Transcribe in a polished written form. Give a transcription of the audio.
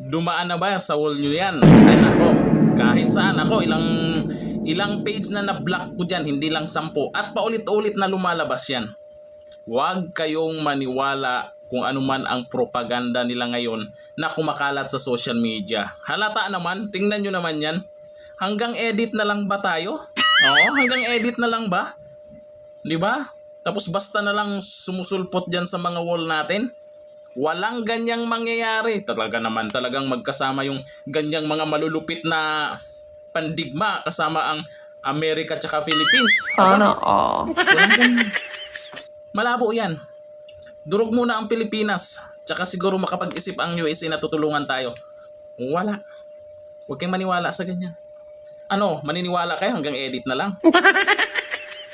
Dumaan na ba sa wall nyo yan? Ay nako, kahit saan ako, ilang page na na-block ko dyan, hindi lang 10. At paulit-ulit na lumalabas yan. Huwag kayong maniwala kung ano man ang propaganda nila ngayon na kumakalat sa social media. Halata naman, tingnan nyo naman yan. Hanggang edit na lang ba tayo? Oo, hanggang edit na lang ba? Di ba? Tapos basta na lang sumusulpot dyan sa mga wall natin. Walang ganyang mangyayari. Talaga naman, talagang magkasama yung ganyang mga malulupit na pandigma kasama ang Amerika at Philippines. Sana all. Walang ganyan. Malabo yan. Durog muna ang Pilipinas. Tsaka siguro makapag-isip ang USA na tutulungan tayo. Wala. Huwag kayong maniwala sa ganyan. Ano, maniniwala kayo hanggang edit na lang.